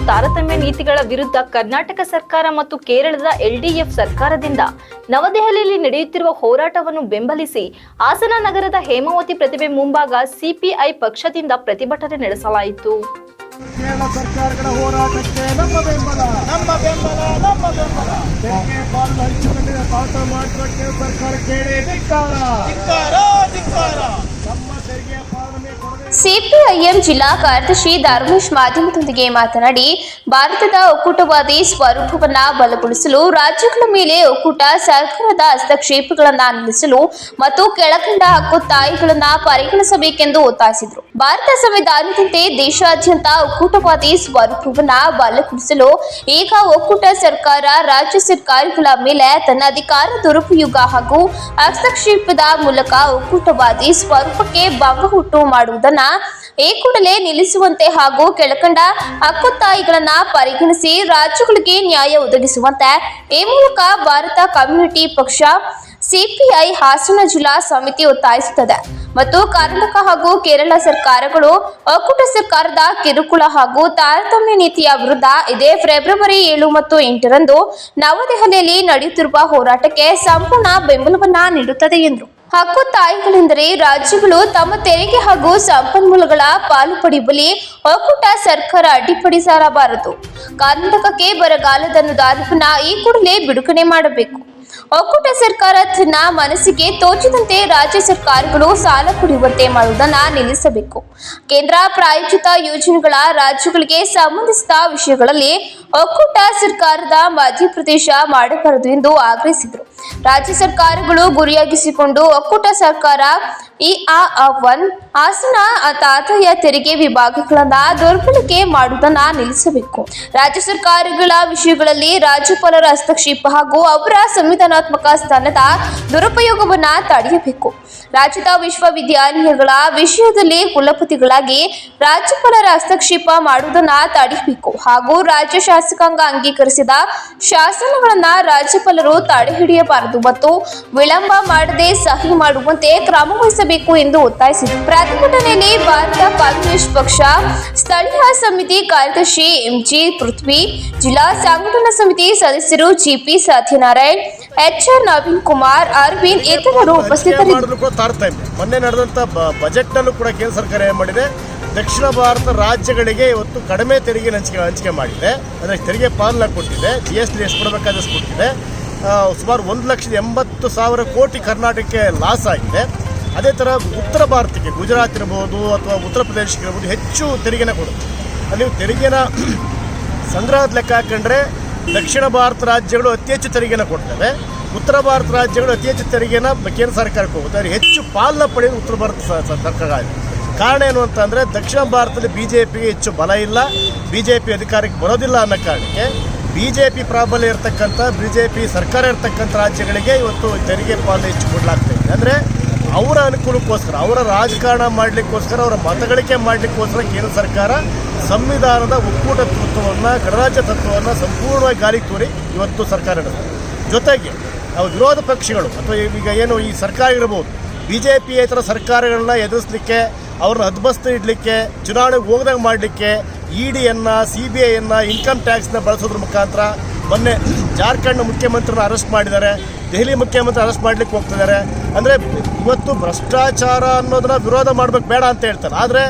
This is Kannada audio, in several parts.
ತಾರತಮ್ಯ ನೀತಿಗಳ ವಿರುದ್ಧ ಕರ್ನಾಟಕ ಸರ್ಕಾರ ಮತ್ತು ಕೇರಳದ LDF ಸರ್ಕಾರದಿಂದ ನವದೆಹಲಿಯಲ್ಲಿ ನಡೆಯುತ್ತಿರುವ ಹೋರಾಟವನ್ನು ಬೆಂಬಲಿಸಿ ಹಾಸನ ನಗರದ ಹೇಮಾವತಿ ಪ್ರತಿಮೆ ಮುಂಭಾಗ ಸಿಪಿಐ ಪಕ್ಷದಿಂದ ಪ್ರತಿಭಟನೆ ನಡೆಸಲಾಯಿತು. ಕೇರಳ ಸರ್ಕಾರಗಳ ಹೋರಾಟಕ್ಕೆ ನಮ್ಮ ಬೆಂಬಲ ತೆರಿಗೆ ಪಾಲನೆ ಹಂಚಿಕೊಂಡಿದ್ದ ಪಾತ್ರ ಮಾಡುವ ಕೇಂದ್ರ ಸರ್ಕಾರಕ್ಕೆ ಧಿಕ್ಕಾರ. ನಮ್ಮ ತೆರಿಗೆ ಪಾಲನೆ ಸಿಪಿಐಎಂ ಜಿಲ್ಲಾ ಕಾರ್ಯದರ್ಶಿ ಧರ್ಮೇಶ್ ಮಾಧ್ಯಮದೊಂದಿಗೆ ಮಾತನಾಡಿ, ಭಾರತದ ಒಕ್ಕೂಟವಾದಿ ಸ್ವರೂಪವನ್ನು ಬಲಗೊಳಿಸಲು ರಾಜ್ಯಗಳ ಮೇಲೆ ಒಕ್ಕೂಟ ಸರ್ಕಾರದ ಹಸ್ತಕ್ಷೇಪಗಳನ್ನು ನಿಲ್ಲಿಸಲು ಮತ್ತು ಕೆಳಕಂಡ ಹಕ್ಕೊತ್ತಾಯಗಳನ್ನು ಪರಿಗಣಿಸಬೇಕೆಂದು ಒತ್ತಾಯಿಸಿದರು. ಭಾರತ ಸಂವಿಧಾನದಂತೆ ದೇಶಾದ್ಯಂತ ಒಕ್ಕೂಟವಾದಿ ಸ್ವರೂಪವನ್ನು ಬಲಗೊಳಿಸಲು ಈಗ ಒಕ್ಕೂಟ ಸರ್ಕಾರ ರಾಜ್ಯ ಸರ್ಕಾರಗಳ ಮೇಲೆ ತನ್ನ ಅಧಿಕಾರ ದುರುಪಯೋಗ ಹಾಗೂ ಹಸ್ತಕ್ಷೇಪದ ಮೂಲಕ ಒಕ್ಕೂಟವಾದಿ ಸ್ವರೂಪಕ್ಕೆ ಭಂಗ ಉಂಟು ಮಾಡುವುದನ್ನು ಈ ಕೂಡಲೇ ನಿಲ್ಲಿಸುವಂತೆ ಹಾಗೂ ಕೆಳಕಂಡ ಹಕ್ಕೊತ್ತಾಯಗಳನ್ನ ಪರಿಗಣಿಸಿ ರಾಜ್ಯಗಳಿಗೆ ನ್ಯಾಯ ಒದಗಿಸುವಂತೆ ಈ ಮೂಲಕ ಭಾರತ ಕಮ್ಯುನಿಟಿ ಪಕ್ಷ ಸಿಪಿಐ ಹಾಸನ ಜಿಲ್ಲಾ ಸಮಿತಿ ಒತ್ತಾಯಿಸುತ್ತದೆ ಮತ್ತು ಕರ್ನಾಟಕ ಹಾಗೂ ಕೇರಳ ಸರ್ಕಾರಗಳು ಒಕ್ಕೂಟ ಸರ್ಕಾರದ ಕಿರುಕುಳ ಹಾಗೂ ತಾರತಮ್ಯ ನೀತಿಯ ವಿರುದ್ಧ ಇದೇ ಫೆಬ್ರವರಿ 7 ಮತ್ತು 8ರಂದು ನವದೆಹಲಿಯಲ್ಲಿ ನಡೆಯುತ್ತಿರುವ ಹೋರಾಟಕ್ಕೆ ಸಂಪೂರ್ಣ ಬೆಂಬಲವನ್ನ ನೀಡುತ್ತದೆ ಎಂದರು. ಹಕ್ಕೊತ್ತಾಯಗಳೆಂದರೆ ರಾಜ್ಯಗಳು ತಮ್ಮ ತೆರಿಗೆ ಹಾಗೂ ಸಂಪನ್ಮೂಲಗಳ ಪಾಲು ಪಡೆಯುವಲ್ಲಿ ಒಕ್ಕೂಟ ಸರ್ಕಾರ ಅಡ್ಡಿಪಡಿಸಬಾರದು. ಕರ್ನಾಟಕಕ್ಕೆ ಬರಗಾಲದ ಅನುದಾನವನ್ನು ಈ ಕೂಡಲೇ ಬಿಡುಗಡೆ ಮಾಡಬೇಕು. ಒಕ್ಕೂಟ ಸರ್ಕಾರ ತನ್ನ ಮನಸ್ಸಿಗೆ ತೋಚಿದಂತೆ ರಾಜ್ಯ ಸರ್ಕಾರಗಳು ಸಾಲ ಪಡೆಯುವಂತೆ ಮಾಡುವುದನ್ನು ನಿಲ್ಲಿಸಬೇಕು. ಕೇಂದ್ರ ಪ್ರಾಯೋಜಿತ ಯೋಜನೆಗಳ ರಾಜ್ಯಗಳಿಗೆ ಸಂಬಂಧಿಸಿದ ವಿಷಯಗಳಲ್ಲಿ ಒಕ್ಕೂಟ ಸರ್ಕಾರದ ಮಧ್ಯಪ್ರದೇಶ ಮಾಡಬಾರದು ಎಂದು ಆಗ್ರಹಿಸಿದರು. ರಾಜ್ಯ ಸರ್ಕಾರಗಳು ಗುರಿಯಾಗಿಸಿಕೊಂಡು ಒಕ್ಕೂಟ ಸರ್ಕಾರ ಹಾಸನ ಆದಾಯ ತೆರಿಗೆ ವಿಭಾಗಗಳನ್ನು ದುರ್ಬಳಕೆ ಮಾಡುವುದನ್ನು ನಿಲ್ಲಿಸಬೇಕು. ರಾಜ್ಯ ಸರ್ಕಾರಗಳ ವಿಷಯಗಳಲ್ಲಿ ರಾಜ್ಯಪಾಲರ ಹಸ್ತಕ್ಷೇಪ ಹಾಗೂ ಅವರ ಸಂವಿಧಾನಾತ್ಮಕ ಸ್ಥಾನದ ದುರುಪಯೋಗವನ್ನು ತಡೆಯಬೇಕು. ರಾಜ್ಯದ ವಿಶ್ವವಿದ್ಯಾಲಯಗಳ ವಿಷಯದಲ್ಲಿ ಕುಲಪತಿಗಳಾಗಿ ರಾಜ್ಯಪಾಲರ ಹಸ್ತಕ್ಷೇಪ ಮಾಡುವುದನ್ನು ತಡೆಯಬೇಕು ಹಾಗೂ ರಾಜ್ಯ ಶಾಸಕಾಂಗ ಅಂಗೀಕರಿಸಿದ ಶಾಸನಗಳನ್ನು ರಾಜ್ಯಪಾಲರು ತಡೆಹಿಡಿಯಬಾರದು ಮತ್ತು ವಿಳಂಬ ಮಾಡದೆ ಸಹಿ ಮಾಡುವಂತೆ ಕ್ರಮ ವಹಿಸಬೇಕು ಎಂದು ಒತ್ತಾಯಿಸಿದರು. ಪ್ರತಿಭಟನೆಯಲ್ಲಿ ಭಾರತ ಕಮ್ಯುನಿಸ್ಟ್ ಪಕ್ಷ ಸ್ಥಳೀಯ ಸಮಿತಿ ಕಾರ್ಯದರ್ಶಿ MG ಪೃಥ್ವಿ, ಜಿಲ್ಲಾ ಸಂಘಟನಾ ಸಮಿತಿ ಸದಸ್ಯರು GP ಸತ್ಯನಾರಾಯಣ್, HR ನವೀನ್ ಕುಮಾರ್, ಅರವಿಂದ್ ಇತರರು ಉಪಸ್ಥಿತರಿದ್ದರು. ಮೊನ್ನೆ ನಡೆದಂತ ಬಜೆಟ್ ನಲ್ಲೂ ಕೂಡ ಕೇಂದ್ರ ಸರ್ಕಾರ ಏನು ಮಾಡಿದೆ, ದಕ್ಷಿಣ ಭಾರತ ರಾಜ್ಯಗಳಿಗೆ ಇವತ್ತು ಕಡಿಮೆ ತೆರಿಗೆ ಹಂಚಿಕೆ ಮಾಡಿದೆ. ಅಂದರೆ ತೆರಿಗೆ ಪಾಲನೆ ಕೊಟ್ಟಿದೆ. GST ಎಷ್ಟು ಕೊಡಬೇಕಾದಷ್ಟು ಕೊಟ್ಟಿದೆ. ಸುಮಾರು 1,80,000 ಕೋಟಿ ಕರ್ನಾಟಕಕ್ಕೆ ಲಾಸ್ ಆಗಿದೆ. ಅದೇ ಥರ ಉತ್ತರ ಭಾರತಕ್ಕೆ ಗುಜರಾತ್ ಇರ್ಬೋದು ಅಥವಾ ಉತ್ತರ ಪ್ರದೇಶಕ್ಕೆ ಇರ್ಬೋದು ಹೆಚ್ಚು ತೆರಿಗೆನ ಕೊಡುತ್ತೆ. ನೀವು ತೆರಿಗೆನ ಸಂಗ್ರಹದ ಲೆಕ್ಕ ಹಾಕೊಂಡ್ರೆ ದಕ್ಷಿಣ ಭಾರತ ರಾಜ್ಯಗಳು ಅತಿ ಹೆಚ್ಚು ತೆರಿಗೆನ ಕೊಡ್ತವೆ. ಉತ್ತರ ಭಾರತ ರಾಜ್ಯಗಳು ಅತಿ ಹೆಚ್ಚು ತೆರಿಗೆನ ಕೇಂದ್ರ ಸರ್ಕಾರಕ್ಕೆ ಹೋಗುತ್ತೆ. ಅವ್ರಿಗೆ ಹೆಚ್ಚು ಪಾಲನ ಪಡೆಯೋದು ಉತ್ತರ ಭಾರತ ಸರ್ಕಾರ ಆಗಿದೆ. ಕಾರಣ ಏನು ಅಂತಂದರೆ ದಕ್ಷಿಣ ಭಾರತದಲ್ಲಿ BJPಗೆ ಹೆಚ್ಚು ಬಲ ಇಲ್ಲ, BJP ಅಧಿಕಾರಕ್ಕೆ ಬರೋದಿಲ್ಲ ಅನ್ನೋ ಕಾರಣಕ್ಕೆ BJP ಪ್ರಾಬಲ್ಯ ಇರತಕ್ಕಂಥ BJP ಸರ್ಕಾರ ಇರತಕ್ಕಂಥ ರಾಜ್ಯಗಳಿಗೆ ಇವತ್ತು ತೆರಿಗೆ ಪಾಲನೆ ಹೆಚ್ಚು ಕೊಡಲಾಗ್ತಾಯಿದೆ. ಅಂದರೆ ಅವರ ಅನುಕೂಲಕ್ಕೋಸ್ಕರ, ಅವರ ರಾಜಕಾರಣ ಮಾಡಲಿಕ್ಕೋಸ್ಕರ, ಅವರ ಮತಗಳಿಕೆ ಮಾಡಲಿಕ್ಕೋಸ್ಕರ ಕೇಂದ್ರ ಸರ್ಕಾರ ಸಂವಿಧಾನದ ಒಕ್ಕೂಟ ತತ್ವವನ್ನು, ಗಣರಾಜ್ಯ ತತ್ವವನ್ನು ಸಂಪೂರ್ಣವಾಗಿ ಗಾಳಿಗೆ ತೋರಿ ಇವತ್ತು ಸರ್ಕಾರ ನಡೆಸ್ತದೆ. ಜೊತೆಗೆ ನಾವು ವಿರೋಧ ಪಕ್ಷಗಳು ಅಥವಾ ಈಗ ಏನು ಈ ಸರ್ಕಾರ ಇರ್ಬೋದು, BJP ಥರ ಸರ್ಕಾರಗಳನ್ನ ಎದುರಿಸಲಿಕ್ಕೆ, ಅವ್ರನ್ನ ಹದ್ಬಸ್ತು ಇಡಲಿಕ್ಕೆ, ಚುನಾವಣೆಗೆ ಹೋಗದಂಗೆ ಮಾಡಲಿಕ್ಕೆ EDಯನ್ನು, CBIಯನ್ನು, ಇನ್ಕಮ್ ಟ್ಯಾಕ್ಸ್ನ ಬಳಸೋದ್ರ ಮುಖಾಂತರ ಮೊನ್ನೆ ಜಾರ್ಖಂಡ್ ಮುಖ್ಯಮಂತ್ರಿನ ಅರೆಸ್ಟ್ ಮಾಡಿದ್ದಾರೆ, ದೆಹಲಿ ಮುಖ್ಯಮಂತ್ರಿ ಅರೆಸ್ಟ್ ಮಾಡಲಿಕ್ಕೆ ಹೋಗ್ತಿದ್ದಾರೆ. ಅಂದರೆ ಇವತ್ತು ಭ್ರಷ್ಟಾಚಾರ ಅನ್ನೋದನ್ನ ವಿರೋಧ ಮಾಡಬೇಕು ಬೇಡ ಅಂತ ಹೇಳ್ತಾರೆ. ಆದರೆ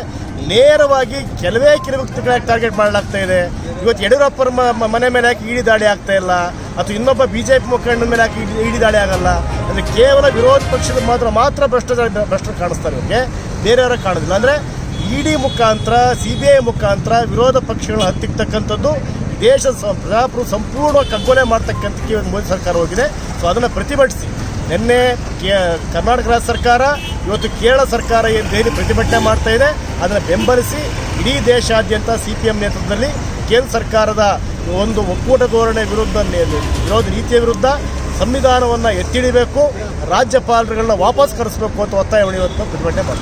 ನೇರವಾಗಿ ಕೆಲವೇ ವ್ಯಕ್ತಿಗಳಾಗಿ ಟಾರ್ಗೆಟ್ ಮಾಡಲಾಗ್ತಾ ಇದೆ. ಇವತ್ತು ಯಡಿಯೂರಪ್ಪರ ಮನೆ ಮೇಲೆ ಯಾಕೆ ED ದಾಳಿ ಆಗ್ತಾ ಇಲ್ಲ, ಅಥವಾ ಇನ್ನೊಬ್ಬ BJP ಮುಖಂಡನ ಮೇಲೆ ಯಾಕೆ ED ದಾಳಿ ಆಗಲ್ಲ? ಅಂದರೆ ಕೇವಲ ವಿರೋಧ ಪಕ್ಷದ ಮಾತ್ರ ಭ್ರಷ್ಟರು ಕಾಣಿಸ್ತಾರೆ, ಇವರಿಗೆ ಬೇರೆಯವರ ಕಾಣೋದಿಲ್ಲ. ಅಂದರೆ ED ಮುಖಾಂತರ, CBI ಮುಖಾಂತರ ವಿರೋಧ ಪಕ್ಷಗಳನ್ನ ಹತ್ತಿಕ್ಕತಕ್ಕಂಥದ್ದು ದೇಶದ ಪ್ರಜಾಪ್ರಭು ಸಂಪೂರ್ಣ ಕಗ್ಗೊಲೆ ಮಾಡ್ತಕ್ಕಂಥಕ್ಕೆ ಮೋದಿ ಸರ್ಕಾರ ಹೋಗಿದೆ. ಸೊ ಅದನ್ನು ಪ್ರತಿಭಟಿಸಿ ನಿನ್ನೆ ಕರ್ನಾಟಕ ರಾಜ್ಯ ಸರ್ಕಾರ, ಇವತ್ತು ಕೇರಳ ಸರ್ಕಾರ ಏನು ದೆಹಲಿ ಪ್ರತಿಭಟನೆ ಮಾಡ್ತಾ ಇದೆ, ಅದನ್ನು ಬೆಂಬಲಿಸಿ ಇಡೀ ದೇಶಾದ್ಯಂತ CPM ನೇತೃತ್ವದಲ್ಲಿ ಕೇಂದ್ರ ಸರ್ಕಾರದ ಒಂದು ಒಕ್ಕೂಟ ಧೋರಣೆ ವಿರುದ್ಧ, ವಿರೋಧ ನೀತಿಯ ವಿರುದ್ಧ ಸಂವಿಧಾನವನ್ನು ಎತ್ತಿಡಿಬೇಕು, ರಾಜ್ಯಪಾಲರುಗಳನ್ನ ವಾಪಸ್ ಕರೆಸಬೇಕು ಅಂತ ಒತ್ತಾಯವನ್ನು ಇವತ್ತು ಪ್ರತಿಭಟನೆ ಮಾಡ್ತಾರೆ.